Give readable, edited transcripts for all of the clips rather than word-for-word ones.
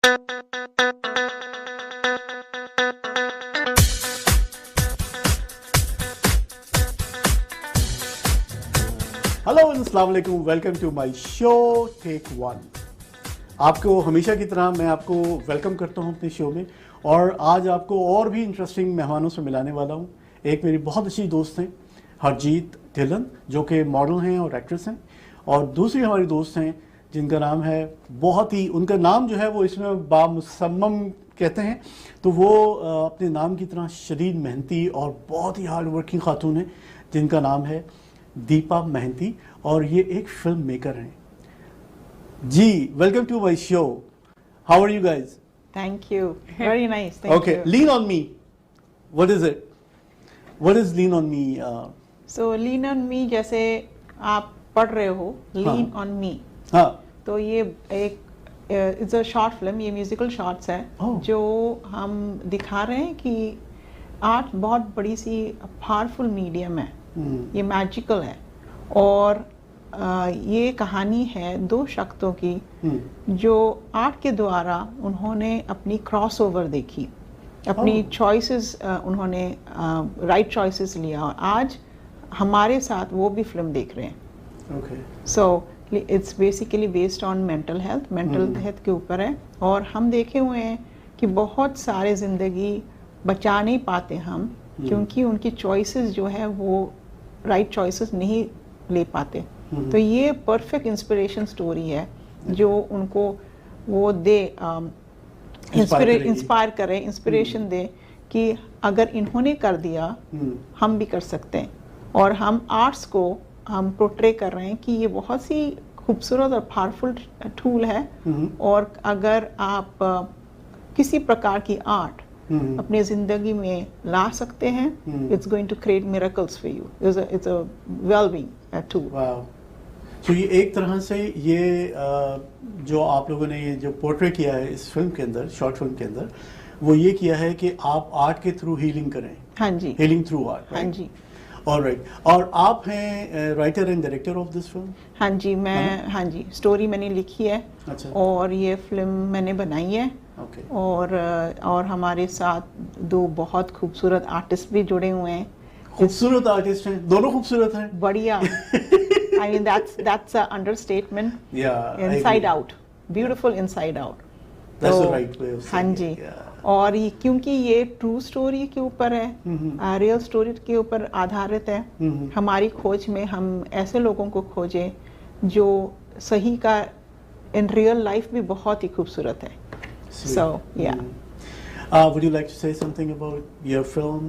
Hello अस्सलाम वालेकुम, welcome to my show take one. आपको हमेशा की तरह मैं आपको वेलकम करता हूं अपने शो में, और आज आपको और भी इंटरेस्टिंग मेहमानों से मिलाने वाला हूं। एक मेरी बहुत अच्छी दोस्त हैं हरजीत ढिल्लन, जो कि मॉडल हैं और एक्ट्रेस हैं, और दूसरी हमारी दोस्त हैं जिनका नाम है, बहुत ही उनका नाम जो है वो इसमें बामुसम्मम कहते हैं, तो वो अपने नाम की तरह शदीद मेहनती और बहुत ही हार्ड वर्किंग खातून है जिनका नाम है दीपा महंती, और ये एक फिल्म मेकर हैं। जी, welcome to my show. How are you guys? Thank you, very nice, thank you. Okay, lean on me, what is it? What is lean on me? So lean on me, जैसे आप पढ़ रहे हो लीन on मी, हाँ, तो ये एक it's a short film, ये म्यूजिकल शॉर्ट्स है जो हम दिखा रहे हैं कि आर्ट बहुत बड़ी सी पावरफुल मीडियम है, ये मैजिकल है, और ये कहानी है दो शख्सों की जो आर्ट के द्वारा उन्होंने अपनी क्रॉस ओवर देखी, अपनी चॉइसेस उन्होंने राइट चॉइसेस लिया, और आज हमारे साथ वो भी फिल्म देख रहे हैं। So it's basically based on mental health के ऊपर है, और हम देखे हुए हैं कि बहुत सारे ज़िंदगी बचा नहीं पाते हम, क्योंकि उनकी चॉइसेस जो है वो राइट चॉइसेस नहीं ले पाते। तो ये परफेक्ट इंस्पिरेशन स्टोरी है जो उनको वो दे, इंस्पायर करे, इंस्पिरेशन दे कि अगर इन्होंने कर दिया हम भी कर सकते हैं। और हम आर्ट्स को हम पोर्ट्रे कर रहे हैं कि ये बहुत सी खूबसूरत और पावरफुल टूल है, और अगर आप किसी प्रकार की आर्ट अपने जिंदगी में ला सकते हैं, it's going to create miracles for you, it's a wellbeing tool. तो ये एक तरह से ये जो आप लोगों ने ये जो पोर्ट्रे किया है इस फिल्म के अंदर, शॉर्ट फिल्म के अंदर, वो ये किया है कि आप आर्ट के थ्रू हीलिंग करें। हाँ जी, हीलिंग थ्रू आर्ट। हाँ जी, ऑलराइट। और आप हैं writer and director of this film? हाँ जी, मैं, हाँ जी, स्टोरी मैंने लिखी है। अच्छा। और ये फिल्म मैंने बनाई है। Okay. और हमारे साथ दो बहुत खूबसूरत आर्टिस्ट भी जुड़े हुए हैं। खूबसूरत आर्टिस्ट हैं, दोनों खूबसूरत हैं। बढ़िया। I mean that's an understatement. Yeah. Inside out, beautiful inside out. That's the right way of saying. हाँ जी। और ये क्योंकि ये ट्रू स्टोरी के ऊपर है, रियल स्टोरी के ऊपर आधारित है, हमारी खोज में हम ऐसे लोगों को खोजे जो सही का इन रियल लाइफ भी बहुत ही खूबसूरत है। So, yeah. Would you like to say something about your film?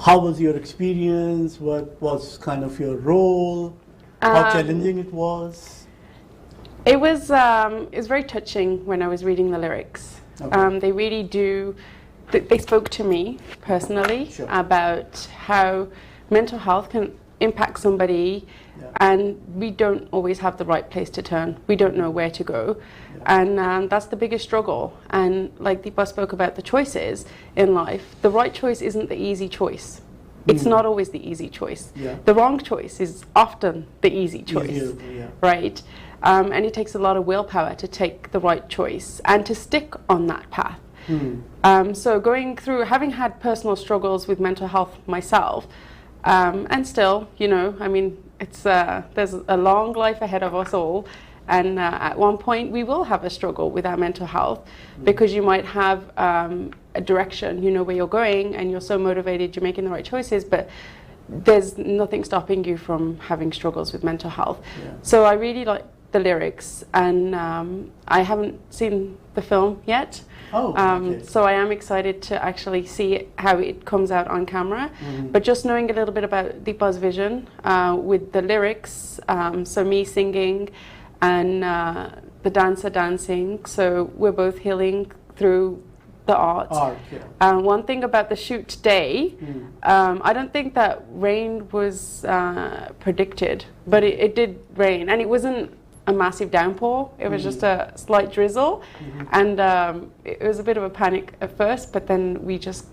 How was your experience? What was kind of your role? How challenging it was? It was very touching when I was reading the lyrics. Okay. They really do. They spoke to me personally. Sure. About how mental health can impact somebody, and we don't always have the right place to turn. We don't know where to go, and that's the biggest struggle. And like Deepa spoke about the choices in life, the right choice isn't the easy choice. It's not always the easy choice. Yeah. The wrong choice is often the easy choice, right? And it takes a lot of willpower to take the right choice and to stick on that path. So going through, having had personal struggles with mental health myself, and still, you know, I mean, it's there's a long life ahead of us all, and at one point we will have a struggle with our mental health, because you might have a direction, you know where you're going, and you're so motivated, you're making the right choices, but there's nothing stopping you from having struggles with mental health. So I really like the lyrics, and I haven't seen the film yet. Okay. So I am excited to actually see how it comes out on camera. But just knowing a little bit about Deepa's vision with the lyrics, so me singing and the dancer dancing, so we're both healing through the art. One thing about the shoot today, I don't think that rain was predicted, but it did rain, and it wasn't a massive downpour. It was just a slight drizzle, and it was a bit of a panic at first, but then we just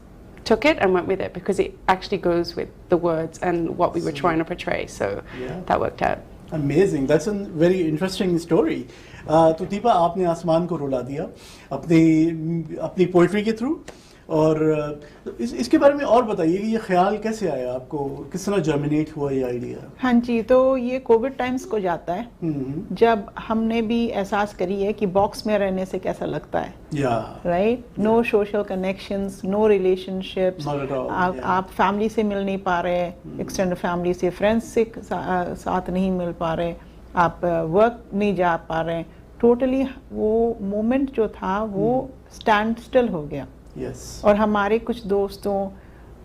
took it and went with it because it actually goes with the words and what we were trying to portray. So that worked out. Amazing. That's a very interesting story. तो दीपा, आपने आसमान को रुला दिया अपनी poetry के through, और इसके बारे में और बताइए कि ये ख्याल कैसे आया आपको, किस तरह जर्मिनेट हुआ ये आइडिया? हाँ जी, तो ये कोविड टाइम्स को जाता है जब हमने भी एहसास करी है कि बॉक्स में रहने से कैसा लगता है, right? No social connections, no relationships, आप फैमिली से मिल नहीं पा रहे, एक्सटेंडेड फैमिली से, फ्रेंड्स से साथ नहीं मिल पा रहे, आप वर्क नहीं जा पा रहे, टोटली वो मोमेंट जो था वो स्टैंड स्टिल हो गया। और हमारे कुछ दोस्तों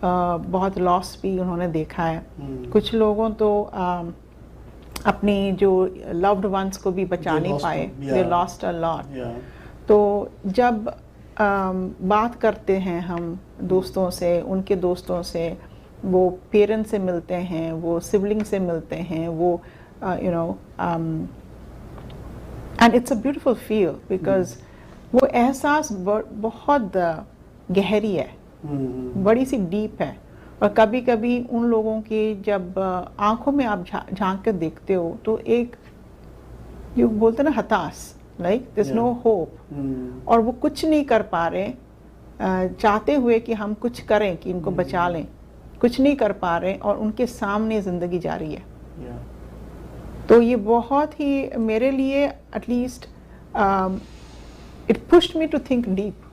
बहुत लॉस भी उन्होंने देखा है। कुछ लोगों तो अपनी जो लव्ड वंस को भी बचा नहीं पाए, दे लॉस्ट अ लॉट। तो जब बात करते हैं हम दोस्तों से, उनके दोस्तों से, वो पेरेंट्स से मिलते हैं, वो सिबलिंग से मिलते हैं, वो you know, and it's a beautiful feel, because वो एहसास बहुत गहरी है, बड़ी सी डीप है। और कभी कभी उन लोगों के जब आंखों में आप झांक कर देखते हो तो एक जो बोलते ना हताश, like there is no hope, और वो कुछ नहीं कर पा रहे, चाहते हुए कि हम कुछ करें कि इनको बचा लें, कुछ नहीं कर पा रहे और उनके सामने जिंदगी जा रही है। तो ये बहुत ही मेरे लिए at least it pushed me to think deep.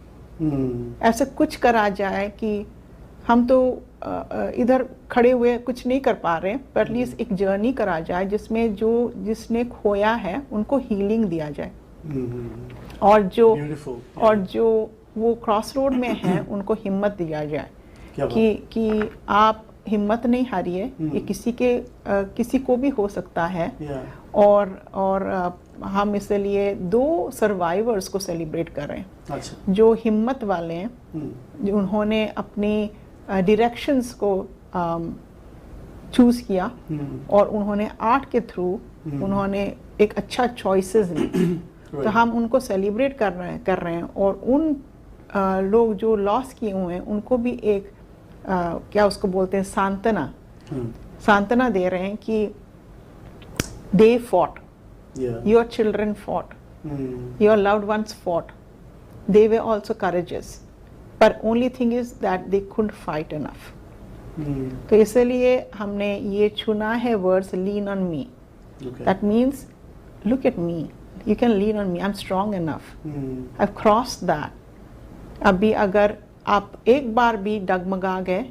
ऐसा कुछ करा जाए कि हम तो इधर खड़े हुए कुछ नहीं कर पा रहे, पर एटलीस्ट एक जर्नी करा जाए जिसमें जिसने खोया है उनको हीलिंग दिया जाए, और जो वो क्रॉस रोड में है उनको हिम्मत दिया जाए कि आप हिम्मत नहीं हारिए, ये किसी को भी हो सकता है। और हम इसलिए 2 सर्वाइवर्स को सेलिब्रेट कर रहे हैं। अच्छा। जो हिम्मत वाले हैं, जो उन्होंने अपनी डायरेक्शंस को चूज किया और उन्होंने आर्ट के थ्रू उन्होंने एक अच्छा चॉइसेस ली। तो हम उनको सेलिब्रेट कर रहे हैं और उन लोग जो लॉस किए हुए हैं उनको भी एक क्या उसको बोलते हैं, सांत्वना दे रहे हैं कि they fought, your children fought, your loved ones fought, they were also courageous, but only thing is that they couldn't fight enough. तो इसलिए हमने ये चुना है words lean on me. That means look at me, you can lean on me, I'm strong enough, I've crossed that. अभी अगर आप एक बार भी डगमगा गए,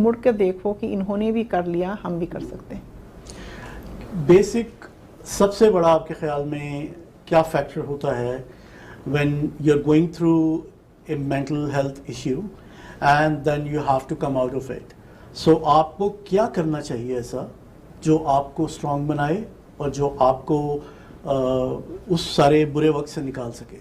मुड़ के देखो कि इन्होंने भी कर लिया, हम भी कर सकते हैं। बेसिक सबसे बड़ा आपके ख्याल में क्या फैक्टर होता है when you are going through a mental health issue and then you have to come out of it? So आपको क्या करना चाहिए ऐसा जो आपको स्ट्रांग बनाए और जो आपको उस सारे बुरे वक्त से निकाल सके?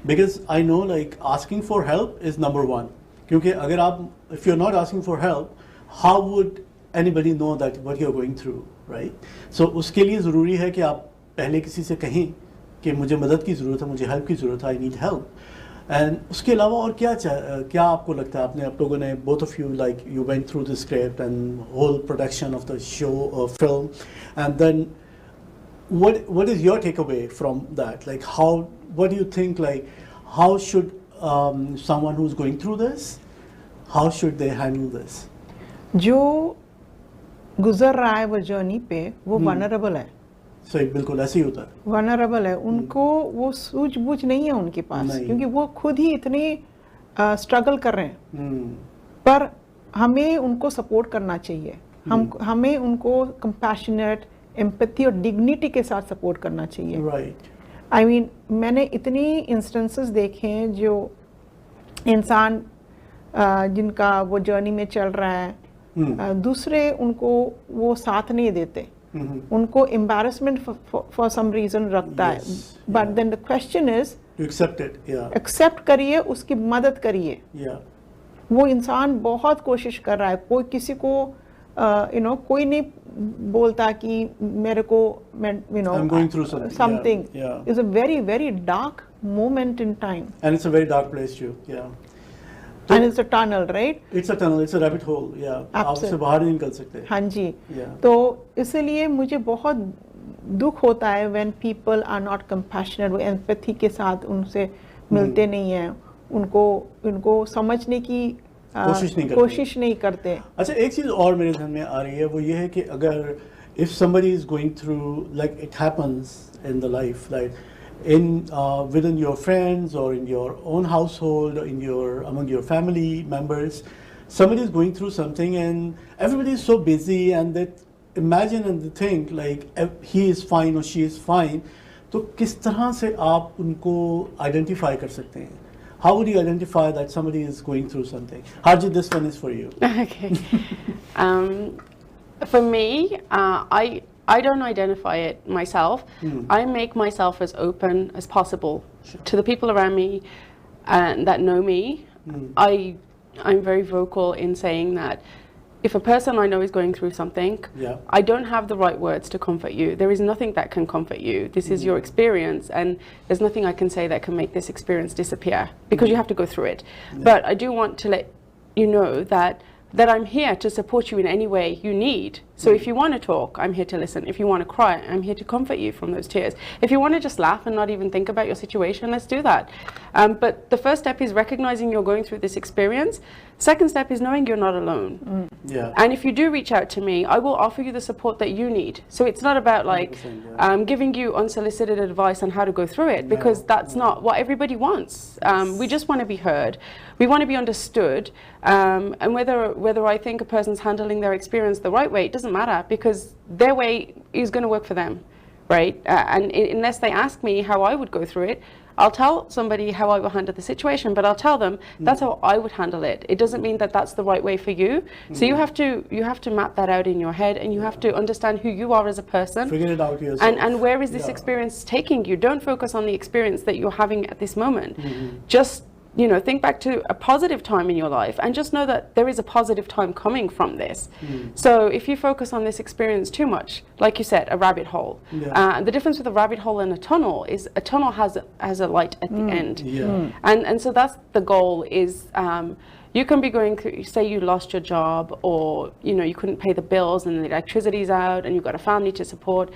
Because I know like asking for help is number 1, क्योंकि अगर आप if you are not asking for help, how would anybody know that what you're going through, right? So उसके लिए ज़रूरी है कि आप पहले किसी से कहें कि मुझे मदद की ज़रूरत है, मुझे हेल्प की ज़रूरत है, I need help. एंड उसके अलावा और क्या आपको लगता है? आपने आप लोगों ने both of you like you went through the script and whole production of the show or film, and then what is your takeaway from that? Like what do you think, like how should someone who's going through this, how should they handle this? जो गुजर रहा है वो journey पे, वो vulnerable है। सही, बिल्कुल ऐसे ही होता है, वनरेबल है। उनको वो सूझबूझ नहीं है उनके पास, क्योंकि वो खुद ही इतने स्ट्रगल कर रहे हैं। पर हमें उनको सपोर्ट करना चाहिए, हमें उनको कंपैशनेट, एम्पैथी और डिग्निटी के साथ सपोर्ट करना चाहिए। राइट। आई मीन मैंने इतनी इंस्टेंसेस देखे हैं जो इंसान जिनका वो जर्नी में चल रहा है, दूसरे उनको वो साथ नहीं देते, उनको एम्बैरेसमेंट फॉर सम रीजन रखता है। But then the question is accept करिए, उसकी मदद करिए। वो इंसान बहुत कोशिश कर रहा है, कोई किसी को कोई नहीं बोलता कि मेरे को something is a very very dark moment in time, and it's a very dark place too. And it's a tunnel, right? It's a tunnel, it's a rabbit hole. आप उससे बाहर नहीं निकल सकते। हाँ जी। तो इसलिए मुझे बहुत दुख होता है when people are not compassionate, वो empathy के साथ उनसे मिलते नहीं हैं, उनको समझने की कोशिश नहीं करते। अच्छा, एक चीज़ और मेरे ध्यान में आ रही है, वो ये है कि अगर if somebody is going through, like it happens in the life, like within your friends or in your own household or among your family members, somebody is going through something and everybody is so busy and they imagine and they think like he is fine or she is fine. तो किस तरह से आप उनको identify कर सकते हैं? How would you identify that somebody is going through something? Harjeet, this one is for you. Okay. For me, I don't identify it myself. I make myself as open as possible to the people around me and that know me. I'm very vocal in saying that if a person I know is going through something, I don't have the right words to comfort you. There is nothing that can comfort you. This is your experience, and there's nothing I can say that can make this experience disappear, because you have to go through it. But I do want to let you know that I'm here to support you in any way you need. So if you want to talk, I'm here to listen. If you want to cry, I'm here to comfort you from those tears. If you want to just laugh and not even think about your situation, let's do that. But the first step is recognizing you're going through this experience. Second step is knowing you're not alone. And if you do reach out to me, I will offer you the support that you need. So it's not about like giving you unsolicited advice on how to go through it, because that's not what everybody wants. We just want to be heard. We want to be understood. And whether I think a person's handling their experience the right way, it doesn't matter, because their way is going to work for them, right? And unless they ask me how I would go through it, I'll tell somebody how I will handle the situation, but I'll tell them that's how I would handle it. It doesn't mean that that's the right way for you. So you have to map that out in your head, and you have to understand who you are as a person. Figure it out yourself. And where is this experience taking you? Don't focus on the experience that you're having at this moment. Just think back to a positive time in your life, and just know that there is a positive time coming from this. So if you focus on this experience too much, like you said, a rabbit hole. The difference with a rabbit hole and a tunnel is a tunnel has a light at the end. And so that's the goal is, you can be going through, say you lost your job, or you couldn't pay the bills and the electricity's out and you've got a family to support.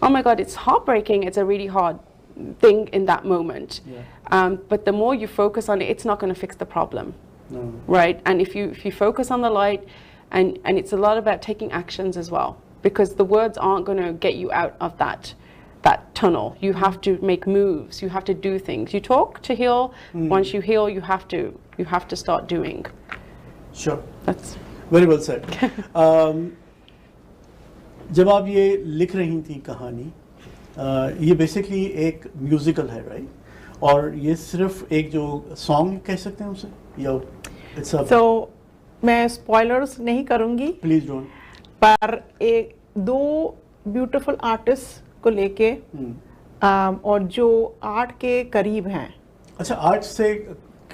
Oh my God, it's heartbreaking. It's a really hard thing in that moment. But the more you focus on it, it's not going to fix the problem. Right? And if you focus on the light, and it's a lot about taking actions as well, because the words aren't going to get you out of that tunnel. You have to make moves. You have to do things. You talk to heal. Once you heal, you have to start doing. Sure. That's very well said. जब आप ये लिख रही थी कहानी, ये basically एक musical है, राइट? और ये सिर्फ एक जो सॉन्ग कह सकते हैं उसे, या इट्स अ सो मैं स्पॉयलर्स नहीं करूंगी, प्लीज डोंट, पर एक दो ब्यूटीफुल आर्टिस्ट को लेके और जो आर्ट के करीब हैं. अच्छा, आर्ट से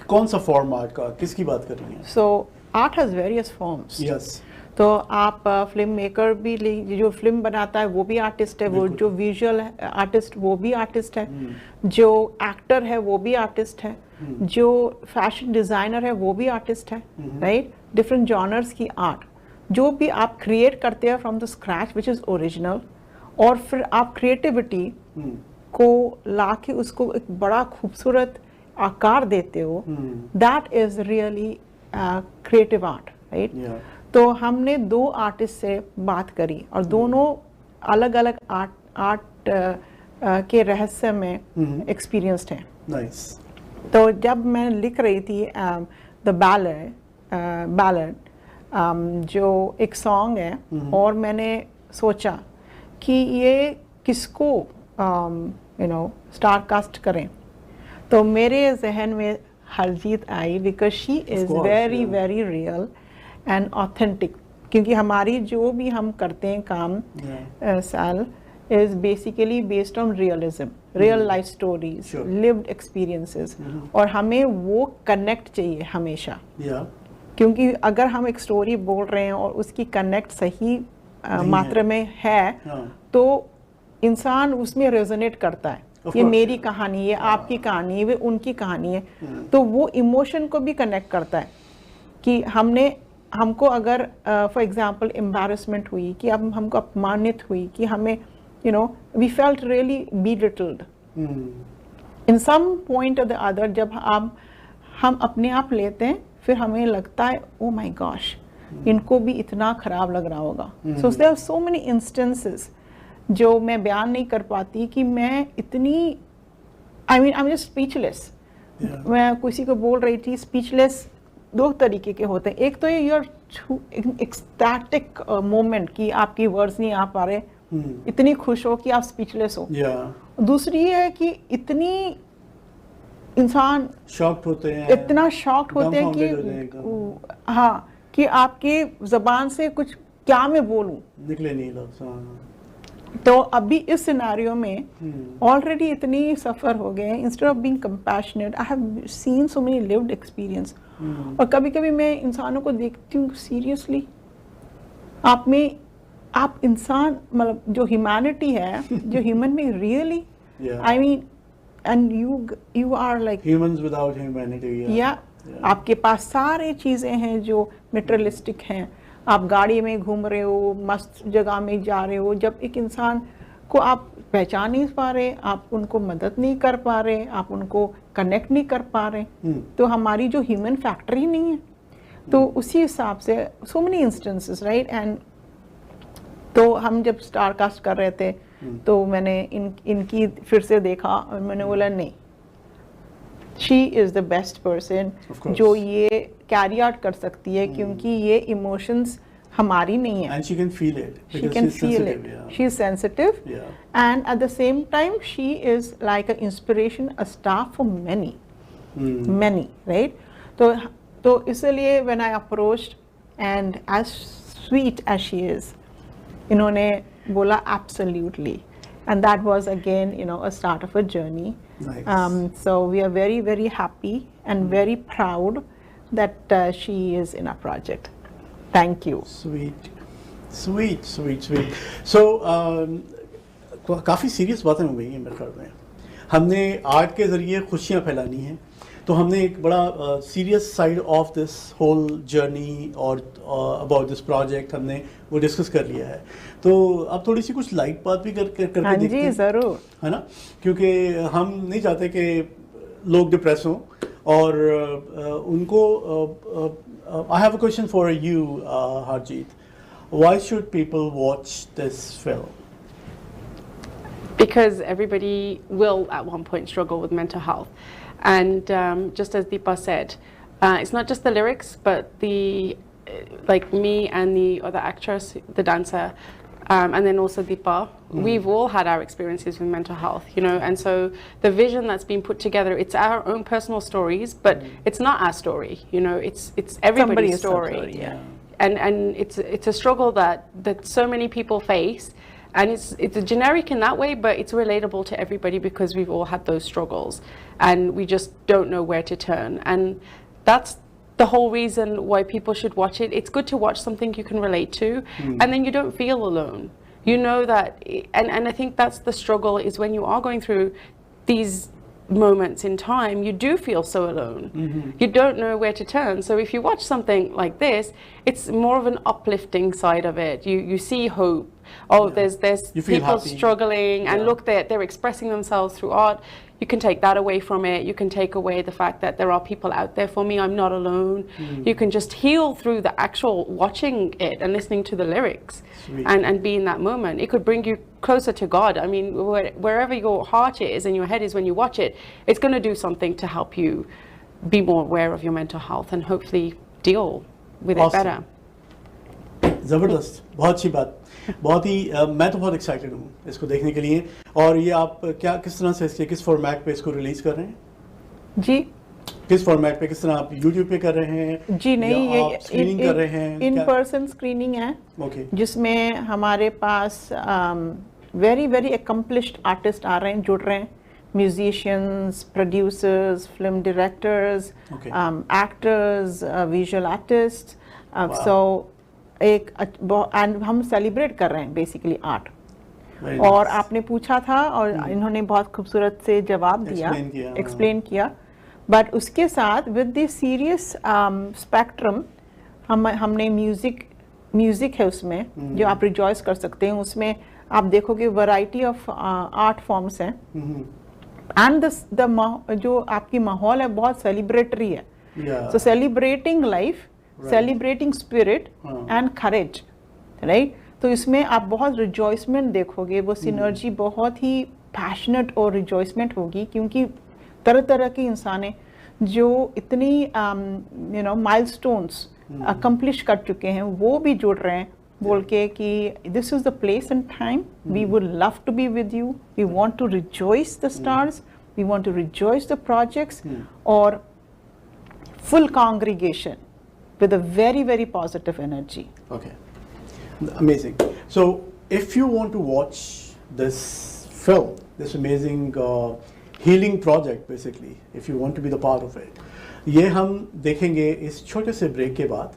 कौन सा फॉर्म आर्ट का, किसकी बात कर रही हैं? So art has various forms. Yes. तो आप फिल्म मेकर भी, जो फिल्म बनाता है वो भी आर्टिस्ट है, वो जो विजुअल आर्टिस्ट वो भी आर्टिस्ट है, जो एक्टर है वो भी आर्टिस्ट है, जो फैशन डिज़ाइनर है वो भी आर्टिस्ट है, राइट? डिफरेंट जॉनर्स की आर्ट जो भी आप क्रिएट करते हैं from the scratch which is original, और फिर आप क्रिएटिविटी को लाके उसको एक बड़ा खूबसूरत आकार देते हो, that is really creative art, right? तो हमने दो आर्टिस्ट से बात करी और दोनों अलग अलग आर्ट के रहस्य में एक्सपीरियंस्ड हैं. नाइस. तो जब मैं लिख रही थी द बैलड जो एक सॉन्ग है, और मैंने सोचा कि ये किसको स्टार कास्ट करें, तो मेरे जहन में हरजीत आई, because she is very very real and authentic. क्योंकि हमारी जो भी हम करते हैं काम साल is basically based on realism, real life stories, lived experiences, और हमें वो कनेक्ट चाहिए हमेशा. क्योंकि अगर हम एक स्टोरी बोल रहे हैं और उसकी कनेक्ट सही मात्रा में है, तो इंसान उसमें रेजोनेट करता है. ये मेरी कहानी, ये आपकी कहानी, ये उनकी कहानी है, तो वो इमोशन को भी कनेक्ट करता है. कि हमको अगर फॉर एग्जांपल एम्बैरेसमेंट हुई, कि अब हमको अपमानित हुई, कि हमें you know, we felt really belittled. In some point or the other, जब हम अपने आप लेते हैं, फिर हमें लगता है, oh my gosh, इनको भी इतना खराब लग रहा होगा. So there are so many instances जो मैं बयान नहीं कर पाती कि मैं इतनी, I mean, I'm just speechless. मैं किसी को बोल रही थी, speechless दो तरीके के होते हैं. एक तो ये you're ecstatic moment कि आपकी वर्ड्स नहीं आ पा रहे, इतनी खुश हो कि आप स्पीचलेस हो. दूसरी ये है कि इतनी इंसान शॉक्ड होते हैं, इतना शॉक्ड होते हैं कि हाँ, कि आपके ज़बान से कुछ क्या मैं बोलूं, निकले नहीं लफ्ज़. तो अभी इस सिनेरियो में ऑलरेडी इतनी सफ़र हो गए, instead of being compassionate, I have seen so many lived experience. और कभी कभी मैं इंसानों को देखती हूँ, सीरियसली आप में, आप इंसान, मतलब जो ह्यूमैनिटी है, जो ह्यूमन में really, I mean, and you are like humans without humanity. या आपके पास सारे चीज़ें हैं जो मटेरियलिस्टिक हैं, आप गाड़ी में घूम रहे हो, मस्त जगह में जा रहे हो, जब एक इंसान को आप पहचान नहीं पा रहे, आप उनको मदद नहीं कर पा रहे, आप उनको कनेक्ट नहीं कर पा रहे, तो हमारी जो ह्यूमन फैक्टर ही नहीं है. तो उसी हिसाब से so many instances, right. And तो हम जब स्टारकास्ट कर रहे थे, तो मैंने इनकी फिर से देखा और मैंने बोला नहीं, she is the best person जो ये कैरी आउट कर सकती है, क्योंकि ये इमोशंस हमारी नहीं है. And she can feel it. She can feel it. She is sensitive. And at the same time, she is like an inspiration, a star for many, many, right? तो इसलिए when I approached, and as sweet as she is, इन्होंने बोला absolutely, and that was again, you know, a start of a journey. Nice. So we are very, very happy and very proud that she is in our project. Thank you. Sweet, sweet, sweet, sweet. So काफ़ी serious बातें हो गई हैं मेरे ख्याल में. हमने art के ज़रिए खुशियाँ फैलानी हैं, तो हमने एक बड़ा serious side of this whole journey और अबाउट दिस प्रोजेक्ट हमने वो डिस्कस कर लिया है. तो अब थोड़ी सी कुछ लाइट बात भी करके देखते हैं, ज़रूर, है ना, क्योंकि हम नहीं चाहते कि लोग डिप्रेस हों और उनको. I have a question for you, Harjeet. Why should people watch this film? Because everybody will at one point struggle with mental health. And just as Deepa said, it's not just the lyrics, but like me and the other actress, the dancer, and then also Deepa, we've all had our experiences with mental health, you know, and so the vision that's been put together, it's our own personal stories, but it's not our story, you know, it's everybody's story. Yeah. And it's a struggle that so many people face, and it's generic in that way, but it's relatable to everybody because we've all had those struggles, and we just don't know where to turn. And that's the whole reason why people should watch it. It's good to watch something you can relate to, and then you don't feel alone. You know that, and I think that's the struggle, is when you are going through these moments in time, you do feel so alone. You don't know where to turn. So if you watch something like this, it's more of an uplifting side of it. You see hope. Oh, there's people happy. Struggling, and look, they're expressing themselves through art. You can take that away from it. You can take away the fact that there are people out there for me. I'm not alone. You can just heal through the actual watching it and listening to the lyrics, and be in that moment. It could bring you closer to God. I mean, wherever your heart is and your head is when you watch it, it's going to do something to help you be more aware of your mental health and hopefully deal with it better. ज़बरदस्त, बहुत अच्छी बात, बहुत ही मैं तो बहुत excited हूँ इसको देखने के लिए. और ये आप किस तरह से इसके किस फॉर्मेट पे इसको रिलीज कर रहे हैं? जी, किस फॉर्मेट पे, किस तरह आप यूट्यूब पे कर रहे हैं? जी नहीं, ये स्क्रीनिंग कर रहे हैं, इन पर्सन स्क्रीनिंग है. ओके. जिसमें हमारे पास वेरी वेरी अकम्पलिश्ड आर्टिस्ट आ रहे हैं, जुड़ रहे हैं, musicians, producers, film directors, actors, visual artist. So and हम सेलिब्रेट कर रहे हैं बेसिकली आर्ट. और आपने पूछा था और इन्होंने बहुत खूबसूरत से जवाब दिया, एक्सप्लेन किया. बट उसके साथ विद द सीरियस स्पेक्ट्रम हमने म्यूजिक है उसमें, जो आप रिजॉइस कर सकते हैं. उसमें आप देखोगे वैरायटी ऑफ आर्ट फॉर्म्स हैं एंड जो आपकी माहौल है बहुत सेलिब्रेटरी है. So celebrating life, celebrating spirit and courage, right. तो इसमें आप बहुत रिजॉइसमेंट देखोगे, वो सिनर्जी बहुत ही पैशनेट और रिजॉइसमेंट होगी, क्योंकि तरह तरह की इंसाने जो इतनी यू नो माइलस्टोन्स अकम्प्लिश कर चुके हैं वो भी जुड़ रहे हैं बोल के कि this is the place and time, we would love to be with you, we want to rejoice the stars, we want to rejoice the projects, और full congregation with a very, very positive energy. Okay, amazing. So if you want to watch this film, this amazing healing project, basically, if you want to be the part of it, ये हम देखेंगे इस छोटे से break के बाद.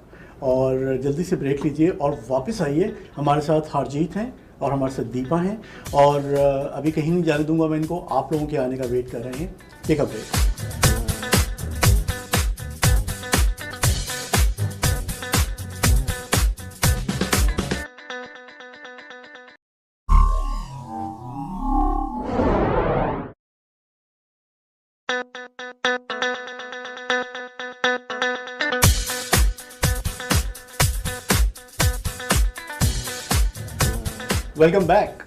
और जल्दी से ब्रेक लीजिए और वापस आइए. हमारे साथ हरजीत हैं और हमारे साथ दीपा हैं, और अभी कहीं नहीं जाने दूंगा मैं इनको, आप लोगों के आने का वेट कर रहे हैं. Take a break. Welcome back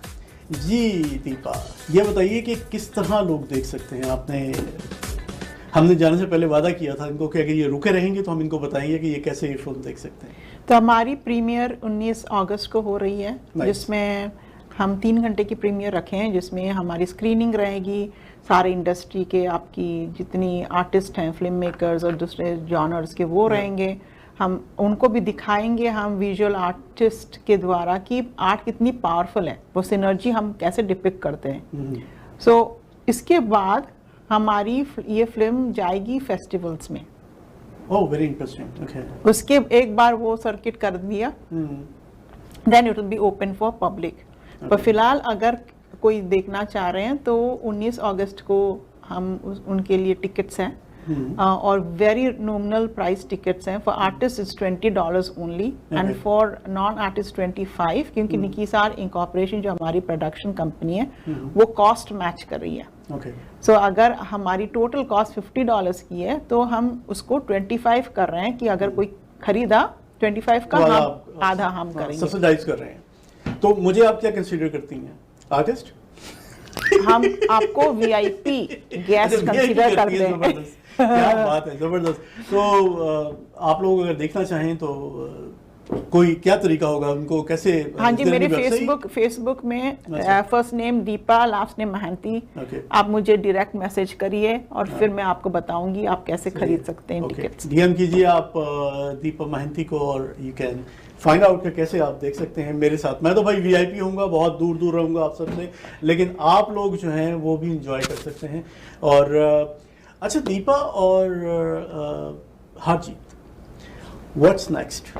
जी. दीपा, ये बताइए कि किस तरह लोग देख सकते हैं. हमने जाने से पहले वादा किया था इनको कि अगर ये रुके रहेंगे तो हम इनको बताएंगे कि ये कैसे ये फिल्म देख सकते हैं. तो हमारी प्रीमियर 19 अगस्त को हो रही है, जिसमें हम 3 घंटे की प्रीमियर रखे हैं, जिसमें हमारी स्क्रीनिंग रहेगी. सारे इंडस्ट्री के आपकी जितनी आर्टिस्ट हैं, फिल्म मेकर्स और दूसरे जॉनर्स के, वो रहेंगे. हम उनको भी दिखाएंगे हम विजुअल आर्टिस्ट के द्वारा कि आर्ट कितनी पावरफुल है, वो सिनर्जी हम कैसे डिपिक्ट करते हैं. सो इसके बाद हमारी ये फिल्म जाएगी फेस्टिवल्स में. Oh, very interesting. ओके. उसके एक बार वो सर्किट कर दिया, then it will be open for public. पर फिलहाल अगर कोई देखना चाह रहे हैं तो 19 अगस्त को हम उनके लिए टिकट्स हैं. और वेरी नॉमिनल प्राइस टिकट्स हैं. For artist is $20 only and for non artist 25, क्योंकि निकीसार इंकॉर्पोरेशन जो हमारी प्रोडक्शन कंपनी है वो कॉस्ट मैच कर रही है. सो अगर हमारी टोटल कॉस्ट $50 की है तो हम उसको 25 कर रहे हैं कि अगर कोई खरीदा 25 का तो हम आधा हम करेंगे, सब्सिडाइज कर रहे हैं. तो मुझे आप क्या कंसीडर करती हैं, आर्टिस्ट? हम आपको VIP गेस्ट कंसीडर करते हैं. क्या बात है, जबरदस्त. तो आप लोग अगर देखना चाहें तो कोई क्या तरीका होगा उनको, कैसे? हाँ जी, मेरे फेसबुक में first name Deepa, last name Mahanti. आप मुझे डायरेक्ट मैसेज करिए और फिर मैं आपको बताऊंगी आप कैसे खरीद सकते हैं टिकट्स. DM कीजिए आप दीपा महंती को और यू कैन फाइंड आउट कि कैसे आप देख सकते हैं मेरे साथ. मैं तो भाई VIP होऊंगा, बहुत दूर दूर रहूंगा आप सबसे, लेकिन आप लोग जो हैं वो भी इंजॉय कर सकते हैं. और अच्छा दीपा और Harjeet, what's next?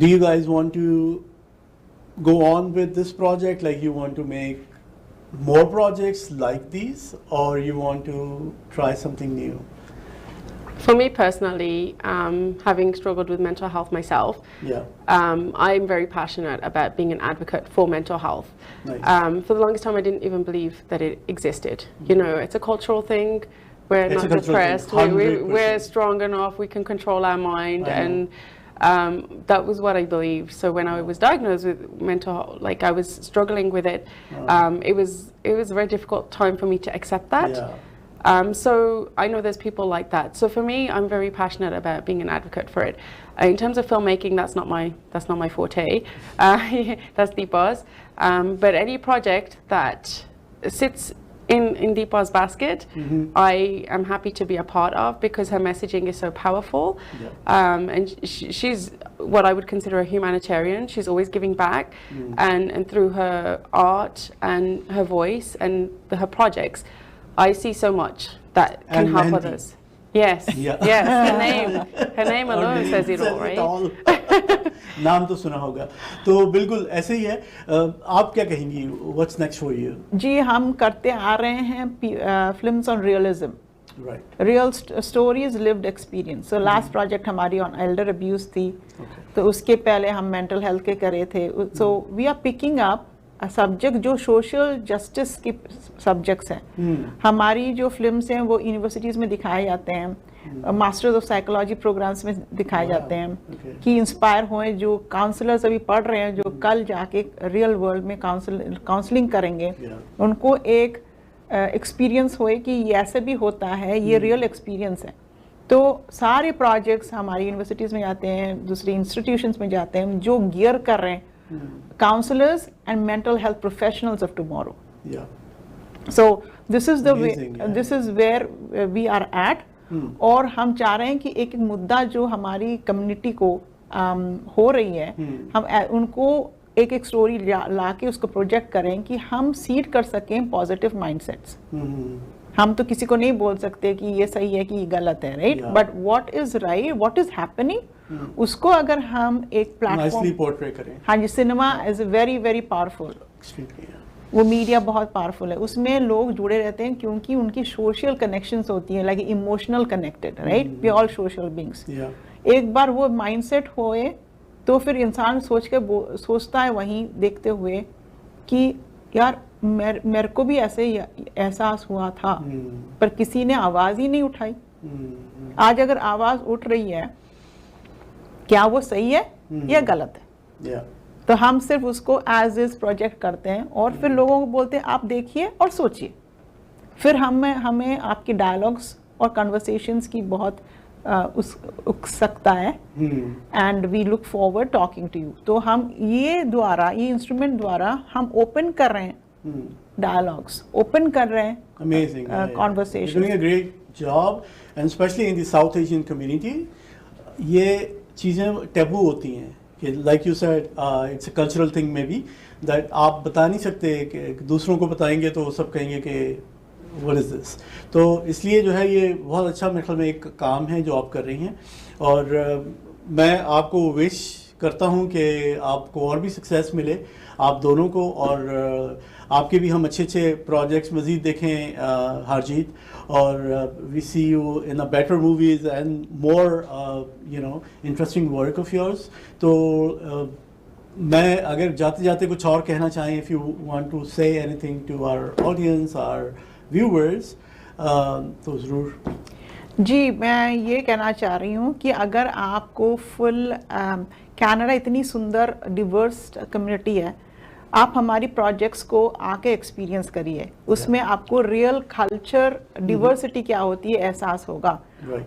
Do you guys want to go on with this project? Like you want to make more projects like these, or you want to try something new? For me personally, having struggled with mental health myself, I'm very passionate about being an advocate for mental health. Nice. For the longest time, I didn't even believe that it existed. You know, it's a cultural thing. We're not depressed. We're strong enough. We can control our mind, and that was what I believed. So when I was diagnosed with mental, like I was struggling with it, it was a very difficult time for me to accept that. So I know there's people like that. So for me, I'm very passionate about being an advocate for it. In terms of filmmaking, that's not my forte. That's Deepa's. But any project that sits in Deepa's basket, I am happy to be a part of, because her messaging is so powerful. And she's what I would consider a humanitarian. She's always giving back, and through her art and her voice and her projects, I see so much that can help Mahanti. others. Yes, yes, her name alone says it all, right? नाम तो सुना होगा. तो बिल्कुल ऐसे ही है. आप क्या कहेंगी, व्हाट्स नेक्स्ट फॉर यू? जी, हम करते आ रहे हैं films on realism, real stories, lived experience. So last project हमारी ऑन एल्डर अब्यूज थी. तो उसके पहले हम मेंटल हेल्थ के करे थे. So we are picking up subject जो सोशल जस्टिस की सब्जेक्ट्स हैं, हमारी जो फिल्म्स हैं वो यूनिवर्सिटीज़ में दिखाए जाते हैं, मास्टर्स ऑफ साइकोलॉजी प्रोग्राम्स में दिखाए जाते हैं कि इंस्पायर होएं जो काउंसलर्स अभी पढ़ रहे हैं, जो कल जाके रियल वर्ल्ड में काउंसलिंग करेंगे, उनको एक एक्सपीरियंस होए कि ये ऐसे भी होता है, ये रियल एक्सपीरियंस है। तो सारे प्रोजेक्ट्स हमारी यूनिवर्सिटीज़ में जाते हैं, दूसरी इंस्टीट्यूशंस में जाते हैं, जो गियर कर रहे हैं counselors and mental health professionals of tomorrow. Yeah. So this is the way, yeah. this is where we are at. और हम चाह रहे हैं कि एक एक मुद्दा जो हमारी कम्युनिटी को हो रही है, हम उनको एक एक स्टोरी ला के उसको प्रोजेक्ट करें कि हम सीड कर सकें पॉजिटिव माइंडसेट्स। हम तो किसी को नहीं बोल सकते कि ये सही है कि ये गलत है, right? But what is right, what is happening, उसको अगर हम एक प्लेटफॉर्म पोर्ट्रे करें। हाँ जी, cinema is very very powerful, वो मीडिया बहुत पावरफुल है, उसमें लोग जुड़े रहते हैं क्योंकि उनकी सोशल कनेक्शंस होती हैं, like emotional connected, right? We all social beings. एक बार वो माइंडसेट होए तो फिर इंसान सोचता है वहीं देखते हुए कि यार मेरे को भी ऐसे एहसास हुआ था, पर किसी ने आवाज ही नहीं उठाई। आज अगर आवाज उठ रही है, क्या वो सही है या गलत है? तो हम सिर्फ उसको एज इज प्रोजेक्ट करते हैं और फिर लोगों को बोलते हैं आप देखिए और सोचिए। फिर हमें आपकी डायलॉग्स और कन्वर्सेशंस की बहुत उत्सुकता है, and we look forward talking to you. तो हम ये इंस्ट्रूमेंट द्वारा हम ओपन कर रहे हैं डायलॉग्स, ओपन कर रहे हैं amazing conversations. You're doing a great job, and especially in the South Asian community, ये चीज़ें टैबू होती हैं कि like you said, it's a cultural thing maybe that आप बता नहीं सकते कि दूसरों को बताएंगे तो सब कहेंगे कि what is this? तो इसलिए जो है ये बहुत अच्छा मेरे ख्याल में एक काम है जो आप कर रही हैं, और मैं आपको विश करता हूँ कि आपको और भी सक्सेस मिले आप दोनों को, और आपके भी हम अच्छे अच्छे प्रोजेक्ट्स मज़ीद देखें हारजीत, और we see you in a better movies and more interesting work of yours. तो मैं अगर जाते जाते कुछ और कहना चाहें, if you want to say anything to our audience, our viewers, तो ज़रूर। जी, मैं ये कहना चाह रही हूँ कि अगर आपको फुल कनाडा इतनी सुंदर डिवर्स कम्युनिटी है, आप हमारी प्रोजेक्ट्स को आके एक्सपीरियंस करिए, उसमें आपको रियल कल्चर डिवर्सिटी क्या होती है एहसास होगा,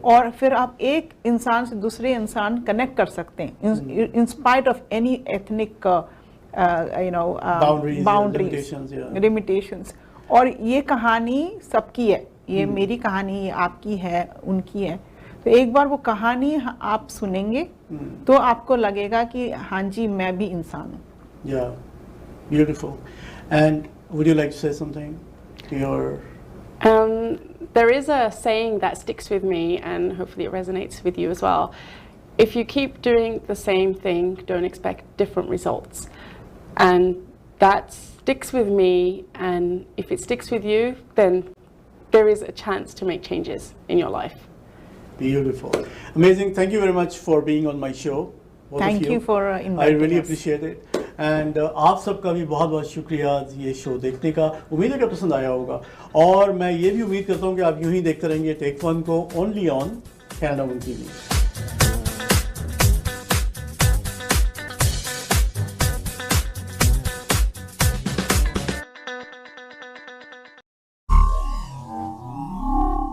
और फिर आप एक इंसान से दूसरे इंसान कनेक्ट कर सकते हैं in spite of any ethnic boundaries, limitations. और ये कहानी सबकी है, ये मेरी कहानी, ये आपकी है, उनकी है। तो एक बार वो कहानी आप सुनेंगे तो आपको लगेगा कि हाँ जी, मैं भी इंसान हूँ। Yeah, beautiful. And would you like to say something to your? There is a saying that sticks with me, and hopefully it resonates with you as well. If you keep doing the same thing, don't expect different results. And that sticks with me, and if it sticks with you, then there is a chance to make changes in your life. Beautiful. Amazing. Thank you very much for being on my show. Thank you for inviting us. I really appreciate it. And आप सबका भी बहुत बहुत शुक्रिया ये show देखने का। उम्मीद है कि पसंद आया होगा, और मैं ये भी उम्मीद करता हूँ कि आप यूं ही देखते रहेंगे टेक वन को, only on Canada one TV.